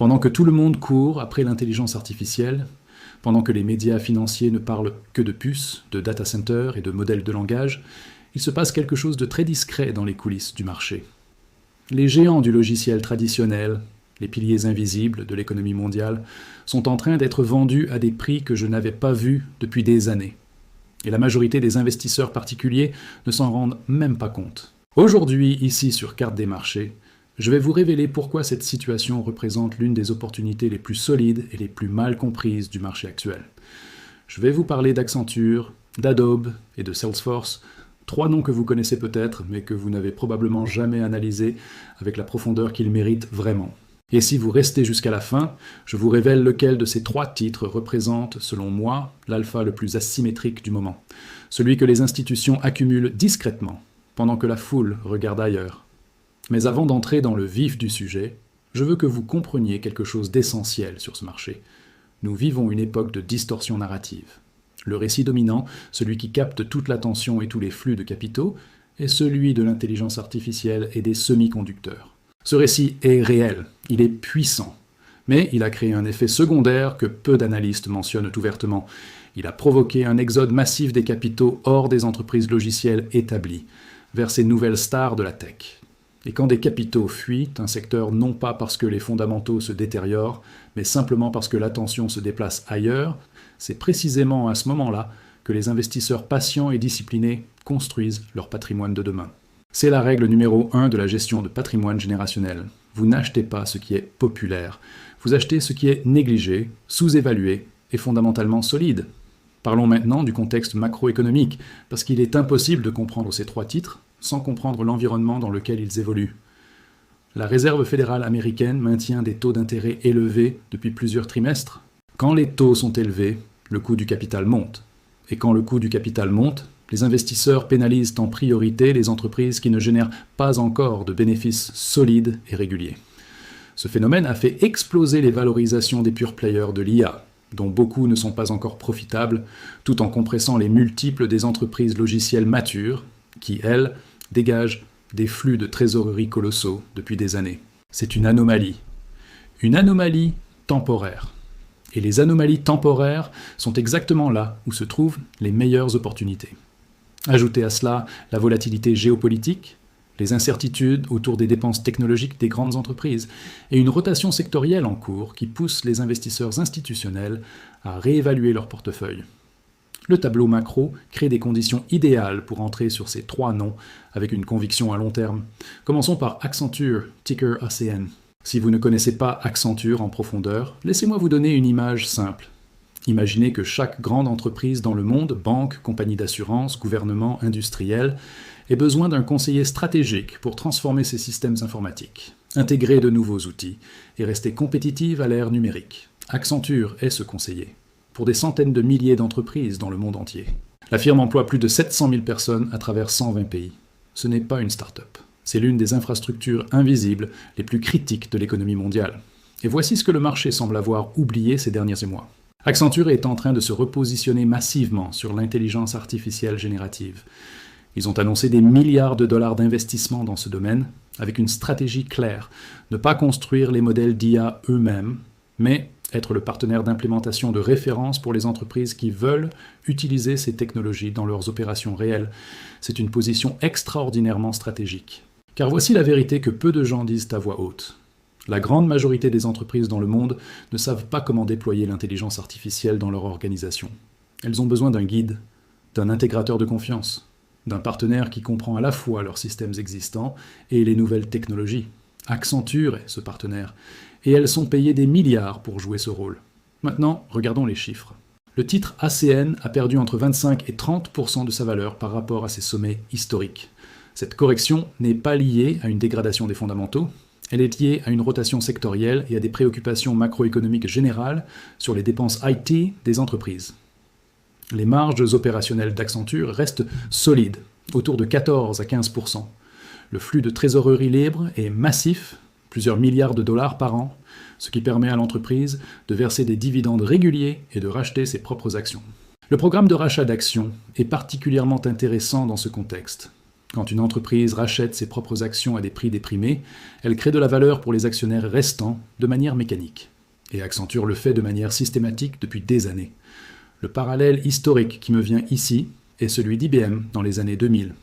Pendant que tout le monde court après l'intelligence artificielle, pendant que les médias financiers ne parlent que de puces, de data centers et de modèles de langage, il se passe quelque chose de très discret dans les coulisses du marché. Les géants du logiciel traditionnel, les piliers invisibles de l'économie mondiale, sont en train d'être vendus à des prix que je n'avais pas vus depuis des années. Et la majorité des investisseurs particuliers ne s'en rendent même pas compte. Aujourd'hui, ici sur Carte des marchés, je vais vous révéler pourquoi cette situation représente l'une des opportunités les plus solides et les plus mal comprises du marché actuel. Je vais vous parler d'Accenture, d'Adobe et de Salesforce, trois noms que vous connaissez peut-être, mais que vous n'avez probablement jamais analysés avec la profondeur qu'ils méritent vraiment. Et si vous restez jusqu'à la fin, je vous révèle lequel de ces trois titres représente, selon moi, l'alpha le plus asymétrique du moment. Celui que les institutions accumulent discrètement, pendant que la foule regarde ailleurs. Mais avant d'entrer dans le vif du sujet, je veux que vous compreniez quelque chose d'essentiel sur ce marché. Nous vivons une époque de distorsion narrative. Le récit dominant, celui qui capte toute l'attention et tous les flux de capitaux, est celui de l'intelligence artificielle et des semi-conducteurs. Ce récit est réel, il est puissant, mais il a créé un effet secondaire que peu d'analystes mentionnent ouvertement. Il a provoqué un exode massif des capitaux hors des entreprises logicielles établies, vers ces nouvelles stars de la tech. Et quand des capitaux fuient un secteur non pas parce que les fondamentaux se détériorent, mais simplement parce que l'attention se déplace ailleurs, c'est précisément à ce moment-là que les investisseurs patients et disciplinés construisent leur patrimoine de demain. C'est la règle numéro 1 de la gestion de patrimoine générationnel. Vous n'achetez pas ce qui est populaire, vous achetez ce qui est négligé, sous-évalué et fondamentalement solide. Parlons maintenant du contexte macroéconomique, parce qu'il est impossible de comprendre ces trois titres sans comprendre l'environnement dans lequel ils évoluent. La Réserve fédérale américaine maintient des taux d'intérêt élevés depuis plusieurs trimestres. Quand les taux sont élevés, le coût du capital monte. Et quand le coût du capital monte, les investisseurs pénalisent en priorité les entreprises qui ne génèrent pas encore de bénéfices solides et réguliers. Ce phénomène a fait exploser les valorisations des pure players de l'IA, dont beaucoup ne sont pas encore profitables, tout en compressant les multiples des entreprises logicielles matures, qui, elles, dégagent des flux de trésorerie colossaux depuis des années. C'est une anomalie temporaire. Et les anomalies temporaires sont exactement là où se trouvent les meilleures opportunités. Ajoutez à cela la volatilité géopolitique, les incertitudes autour des dépenses technologiques des grandes entreprises et une rotation sectorielle en cours qui pousse les investisseurs institutionnels à réévaluer leur portefeuille. Le tableau macro crée des conditions idéales pour entrer sur ces trois noms avec une conviction à long terme. Commençons par Accenture, ticker ACN. Si vous ne connaissez pas Accenture en profondeur, laissez-moi vous donner une image simple. Imaginez que chaque grande entreprise dans le monde, banque, compagnie d'assurance, gouvernement, industriel, ait besoin d'un conseiller stratégique pour transformer ses systèmes informatiques, intégrer de nouveaux outils et rester compétitive à l'ère numérique. Accenture est ce conseiller, pour des centaines de milliers d'entreprises dans le monde entier. La firme emploie plus de 700 000 personnes à travers 120 pays. Ce n'est pas une start-up. C'est l'une des infrastructures invisibles les plus critiques de l'économie mondiale. Et voici ce que le marché semble avoir oublié ces derniers mois. Accenture est en train de se repositionner massivement sur l'intelligence artificielle générative. Ils ont annoncé des milliards de dollars d'investissement dans ce domaine, avec une stratégie claire, ne pas construire les modèles d'IA eux-mêmes, mais être le partenaire d'implémentation de référence pour les entreprises qui veulent utiliser ces technologies dans leurs opérations réelles. C'est une position extraordinairement stratégique. Car voici la vérité que peu de gens disent à voix haute. La grande majorité des entreprises dans le monde ne savent pas comment déployer l'intelligence artificielle dans leur organisation. Elles ont besoin d'un guide, d'un intégrateur de confiance, d'un partenaire qui comprend à la fois leurs systèmes existants et les nouvelles technologies. Accenture est ce partenaire, et elles sont payées des milliards pour jouer ce rôle. Maintenant, regardons les chiffres. Le titre ACN a perdu entre 25 et 30% de sa valeur par rapport à ses sommets historiques. Cette correction n'est pas liée à une dégradation des fondamentaux, elle est liée à une rotation sectorielle et à des préoccupations macroéconomiques générales sur les dépenses IT des entreprises. Les marges opérationnelles d'Accenture restent solides, autour de 14 à 15%. Le flux de trésorerie libre est massif, plusieurs milliards de dollars par an, ce qui permet à l'entreprise de verser des dividendes réguliers et de racheter ses propres actions. Le programme de rachat d'actions est particulièrement intéressant dans ce contexte. Quand une entreprise rachète ses propres actions à des prix déprimés, elle crée de la valeur pour les actionnaires restants de manière mécanique. Et Accenture le fait de manière systématique depuis des années. Le parallèle historique qui me vient ici est celui d'IBM dans les années 2000.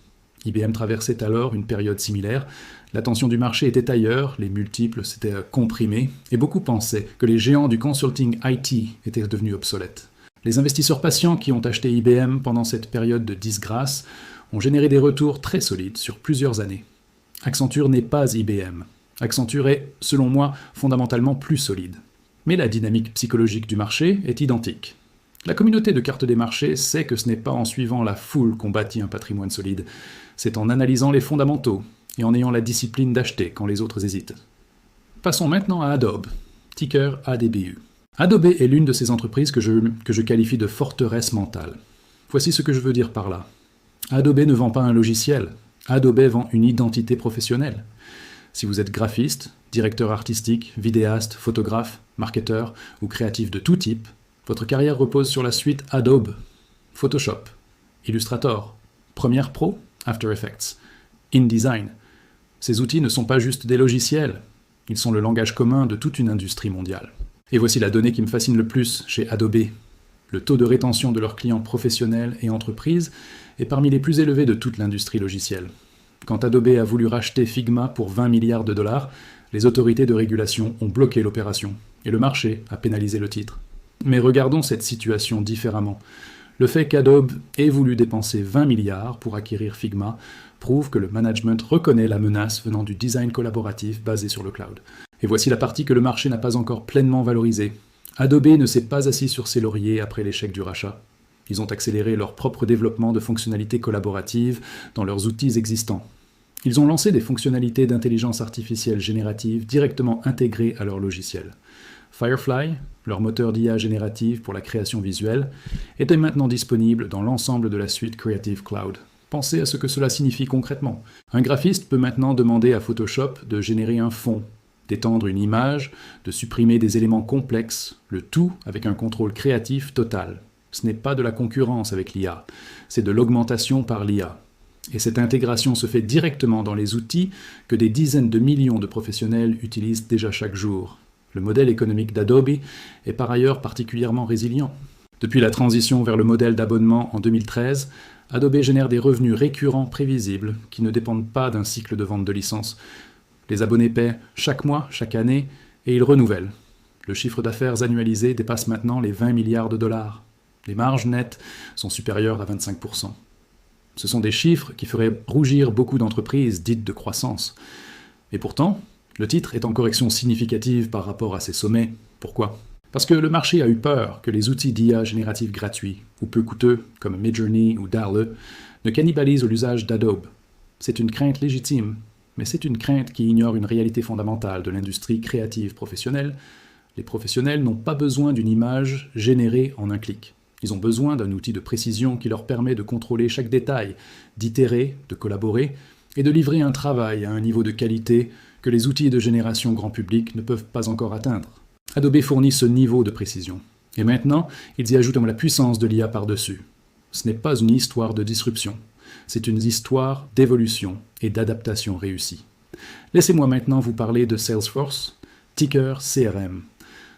IBM traversait alors une période similaire, l'attention du marché était ailleurs, les multiples s'étaient comprimés, et beaucoup pensaient que les géants du consulting IT étaient devenus obsolètes. Les investisseurs patients qui ont acheté IBM pendant cette période de disgrâce ont généré des retours très solides sur plusieurs années. Accenture n'est pas IBM. Accenture est, selon moi, fondamentalement plus solide. Mais la dynamique psychologique du marché est identique. La communauté de cartes des marchés sait que ce n'est pas en suivant la foule qu'on bâtit un patrimoine solide, c'est en analysant les fondamentaux et en ayant la discipline d'acheter quand les autres hésitent. Passons maintenant à Adobe, ticker ADBU. Adobe est l'une de ces entreprises que je qualifie de forteresse mentale. Voici ce que je veux dire par là. Adobe ne vend pas un logiciel, Adobe vend une identité professionnelle. Si vous êtes graphiste, directeur artistique, vidéaste, photographe, marketeur ou créatif de tout type, votre carrière repose sur la suite Adobe, Photoshop, Illustrator, Premiere Pro, After Effects, InDesign. Ces outils ne sont pas juste des logiciels, ils sont le langage commun de toute une industrie mondiale. Et voici la donnée qui me fascine le plus chez Adobe. Le taux de rétention de leurs clients professionnels et entreprises est parmi les plus élevés de toute l'industrie logicielle. Quand Adobe a voulu racheter Figma pour 20 milliards de dollars, les autorités de régulation ont bloqué l'opération, et le marché a pénalisé le titre. Mais regardons cette situation différemment. Le fait qu'Adobe ait voulu dépenser 20 milliards pour acquérir Figma prouve que le management reconnaît la menace venant du design collaboratif basé sur le cloud. Et voici la partie que le marché n'a pas encore pleinement valorisée. Adobe ne s'est pas assis sur ses lauriers après l'échec du rachat. Ils ont accéléré leur propre développement de fonctionnalités collaboratives dans leurs outils existants. Ils ont lancé des fonctionnalités d'intelligence artificielle générative directement intégrées à leur logiciel. Firefly, leur moteur d'IA générative pour la création visuelle, était maintenant disponible dans l'ensemble de la suite Creative Cloud. Pensez à ce que cela signifie concrètement. Un graphiste peut maintenant demander à Photoshop de générer un fond, d'étendre une image, de supprimer des éléments complexes, le tout avec un contrôle créatif total. Ce n'est pas de la concurrence avec l'IA, c'est de l'augmentation par l'IA. Et cette intégration se fait directement dans les outils que des dizaines de millions de professionnels utilisent déjà chaque jour. Le modèle économique d'Adobe est par ailleurs particulièrement résilient. Depuis la transition vers le modèle d'abonnement en 2013, Adobe génère des revenus récurrents prévisibles qui ne dépendent pas d'un cycle de vente de licences. Les abonnés paient chaque mois, chaque année, et ils renouvellent. Le chiffre d'affaires annualisé dépasse maintenant les 20 milliards de dollars. Les marges nettes sont supérieures à 25%. Ce sont des chiffres qui feraient rougir beaucoup d'entreprises dites de croissance. Et pourtant, le titre est en correction significative par rapport à ses sommets. Pourquoi ? Parce que le marché a eu peur que les outils d'IA génératifs gratuits ou peu coûteux, comme Midjourney ou DALL-E, ne cannibalisent l'usage d'Adobe. C'est une crainte légitime, mais c'est une crainte qui ignore une réalité fondamentale de l'industrie créative professionnelle. Les professionnels n'ont pas besoin d'une image générée en un clic. Ils ont besoin d'un outil de précision qui leur permet de contrôler chaque détail, d'itérer, de collaborer et de livrer un travail à un niveau de qualité que les outils de génération grand public ne peuvent pas encore atteindre. Adobe fournit ce niveau de précision. Et maintenant, ils y ajoutent la puissance de l'IA par-dessus. Ce n'est pas une histoire de disruption, c'est une histoire d'évolution et d'adaptation réussie. Laissez-moi maintenant vous parler de Salesforce, ticker CRM.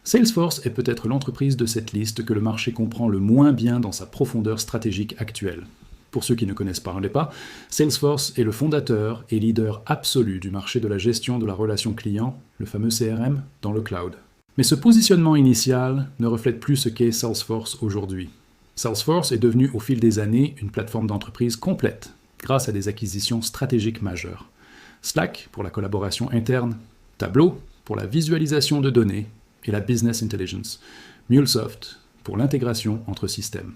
Salesforce est peut-être l'entreprise de cette liste que le marché comprend le moins bien dans sa profondeur stratégique actuelle. Pour ceux qui ne connaissent pas, Salesforce est le fondateur et leader absolu du marché de la gestion de la relation client, le fameux CRM, dans le cloud. Mais ce positionnement initial ne reflète plus ce qu'est Salesforce aujourd'hui. Salesforce est devenu au fil des années une plateforme d'entreprise complète, grâce à des acquisitions stratégiques majeures. Slack pour la collaboration interne, Tableau pour la visualisation de données et la business intelligence, MuleSoft pour l'intégration entre systèmes.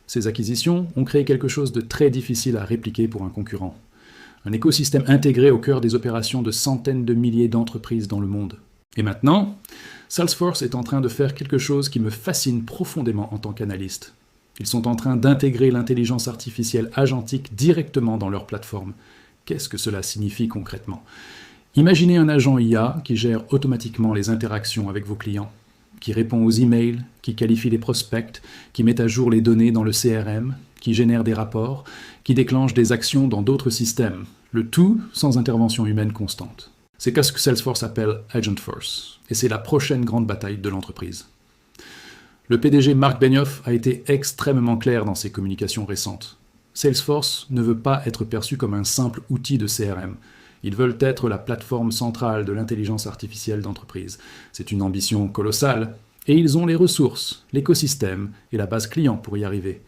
Ces acquisitions ont créé quelque chose de très difficile à répliquer pour un concurrent. Un écosystème intégré au cœur des opérations de centaines de milliers d'entreprises dans le monde. Et maintenant, Salesforce est en train de faire quelque chose qui me fascine profondément en tant qu'analyste. Ils sont en train d'intégrer l'intelligence artificielle agentique directement dans leur plateforme. Qu'est-ce que cela signifie concrètement ? Imaginez un agent IA qui gère automatiquement les interactions avec vos clients. qui répond aux emails, qui qualifie les prospects, qui met à jour les données dans le CRM, qui génère des rapports, qui déclenche des actions dans d'autres systèmes, le tout sans intervention humaine constante. C'est ce que Salesforce appelle Agent Force, et c'est la prochaine grande bataille de l'entreprise. Le PDG Marc Benioff a été extrêmement clair dans ses communications récentes. Salesforce ne veut pas être perçu comme un simple outil de CRM. Ils veulent être la plateforme centrale de l'intelligence artificielle d'entreprise. C'est une ambition colossale, et ils ont les ressources, l'écosystème et la base client pour y arriver.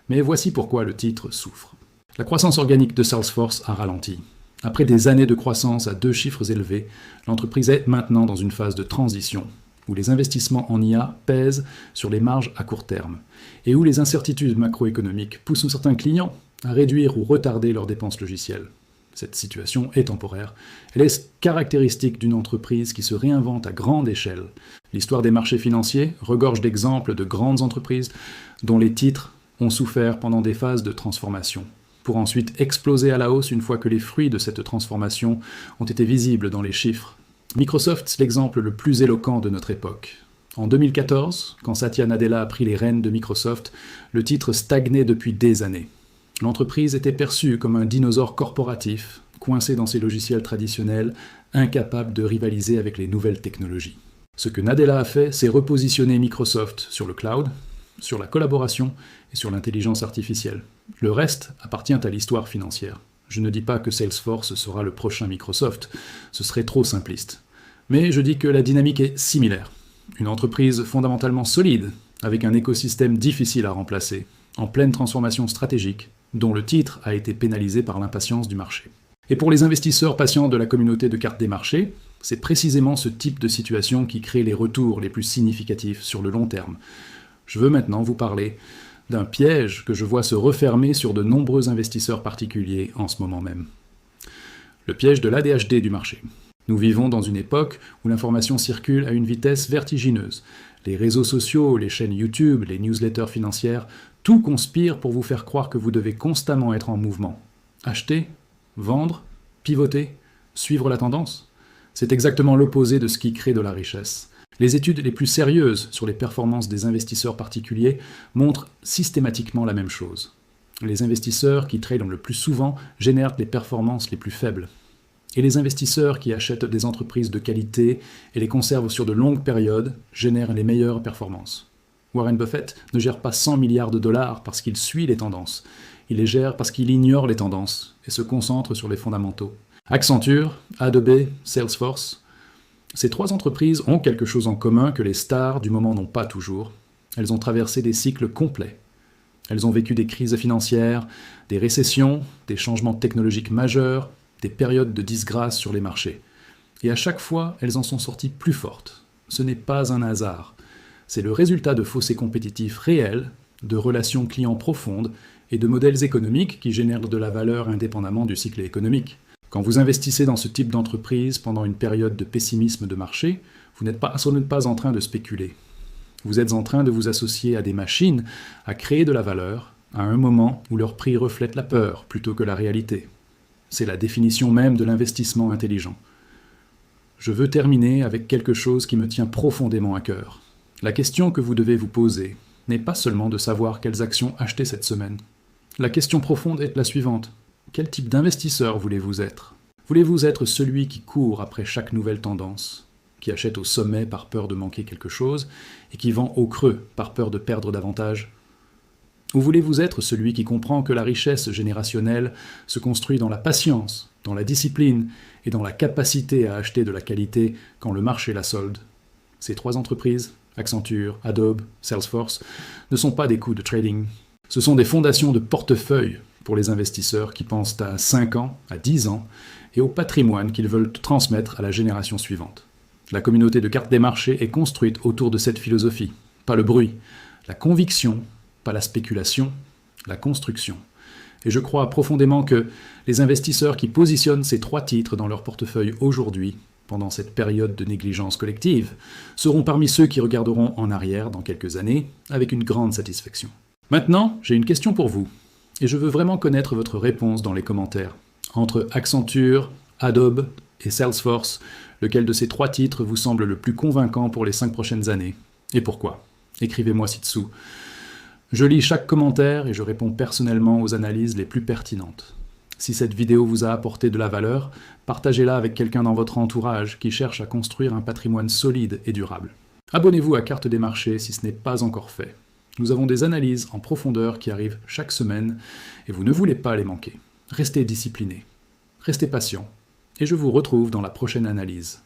Mais voici pourquoi le titre souffre. La croissance organique de Salesforce a ralenti. Après des années de croissance à 2 chiffres élevés, l'entreprise est maintenant dans une phase de transition, où les investissements en IA pèsent sur les marges à court terme, et où les incertitudes macroéconomiques poussent certains clients à réduire ou retarder leurs dépenses logicielles. Cette situation est temporaire. Elle est caractéristique d'une entreprise qui se réinvente à grande échelle. L'histoire des marchés financiers regorge d'exemples de grandes entreprises dont les titres ont souffert pendant des phases de transformation, pour ensuite exploser à la hausse une fois que les fruits de cette transformation ont été visibles dans les chiffres. Microsoft, c'est l'exemple le plus éloquent de notre époque. En 2014, quand Satya Nadella a pris les rênes de Microsoft, le titre stagnait depuis des années. L'entreprise était perçue comme un dinosaure corporatif, coincé dans ses logiciels traditionnels, incapable de rivaliser avec les nouvelles technologies. Ce que Nadella a fait, c'est repositionner Microsoft sur le cloud, sur la collaboration et sur l'intelligence artificielle. Le reste appartient à l'histoire financière. Je ne dis pas que Salesforce sera le prochain Microsoft, ce serait trop simpliste. Mais je dis que la dynamique est similaire. Une entreprise fondamentalement solide, avec un écosystème difficile à remplacer, en pleine transformation stratégique, dont le titre a été pénalisé par l'impatience du marché. Et pour les investisseurs patients de la communauté de cartes des marchés, c'est précisément ce type de situation qui crée les retours les plus significatifs sur le long terme. Je veux maintenant vous parler d'un piège que je vois se refermer sur de nombreux investisseurs particuliers en ce moment même. Le piège de l'ADHD du marché. Nous vivons dans une époque où l'information circule à une vitesse vertigineuse. Les réseaux sociaux, les chaînes YouTube, les newsletters financières, tout conspire pour vous faire croire que vous devez constamment être en mouvement. Acheter, vendre, pivoter, suivre la tendance. C'est exactement l'opposé de ce qui crée de la richesse. Les études les plus sérieuses sur les performances des investisseurs particuliers montrent systématiquement la même chose. Les investisseurs qui tradent le plus souvent génèrent les performances les plus faibles. Et les investisseurs qui achètent des entreprises de qualité et les conservent sur de longues périodes génèrent les meilleures performances. Warren Buffett ne gère pas 100 milliards de dollars parce qu'il suit les tendances. Il les gère parce qu'il ignore les tendances et se concentre sur les fondamentaux. Accenture, Adobe, Salesforce, ces 3 entreprises ont quelque chose en commun que les stars du moment n'ont pas toujours. Elles ont traversé des cycles complets. Elles ont vécu des crises financières, des récessions, des changements technologiques majeurs, des périodes de disgrâce sur les marchés. Et à chaque fois, elles en sont sorties plus fortes. Ce n'est pas un hasard. C'est le résultat de fossés compétitifs réels, de relations clients profondes et de modèles économiques qui génèrent de la valeur indépendamment du cycle économique. Quand vous investissez dans ce type d'entreprise pendant une période de pessimisme de marché, vous n'êtes pas en train de spéculer. Vous êtes en train de vous associer à des machines à créer de la valeur à un moment où leur prix reflète la peur plutôt que la réalité. C'est la définition même de l'investissement intelligent. Je veux terminer avec quelque chose qui me tient profondément à cœur. La question que vous devez vous poser n'est pas seulement de savoir quelles actions acheter cette semaine. La question profonde est la suivante. Quel type d'investisseur voulez-vous être ? Voulez-vous être celui qui court après chaque nouvelle tendance, qui achète au sommet par peur de manquer quelque chose et qui vend au creux par peur de perdre davantage ? Ou voulez-vous être celui qui comprend que la richesse générationnelle se construit dans la patience, dans la discipline et dans la capacité à acheter de la qualité quand le marché la solde ? Ces 3 entreprises, Accenture, Adobe, Salesforce, ne sont pas des coups de trading. Ce sont des fondations de portefeuille pour les investisseurs qui pensent à 5 ans, à 10 ans, et au patrimoine qu'ils veulent transmettre à la génération suivante. La communauté de cartes des marchés est construite autour de cette philosophie. Pas le bruit, la conviction, pas la spéculation, la construction. Et je crois profondément que les investisseurs qui positionnent ces 3 titres dans leur portefeuille aujourd'hui, pendant cette période de négligence collective, seront parmi ceux qui regarderont en arrière dans quelques années avec une grande satisfaction. Maintenant, j'ai une question pour vous. Et je veux vraiment connaître votre réponse dans les commentaires. Entre Accenture, Adobe et Salesforce, lequel de ces 3 titres vous semble le plus convaincant pour les 5 prochaines années ? Et pourquoi? Écrivez-moi ci-dessous. Je lis chaque commentaire et je réponds personnellement aux analyses les plus pertinentes. Si cette vidéo vous a apporté de la valeur, partagez-la avec quelqu'un dans votre entourage qui cherche à construire un patrimoine solide et durable. Abonnez-vous à Carte des marchés si ce n'est pas encore fait. Nous avons des analyses en profondeur qui arrivent chaque semaine et vous ne voulez pas les manquer. Restez discipliné, restez patient et je vous retrouve dans la prochaine analyse.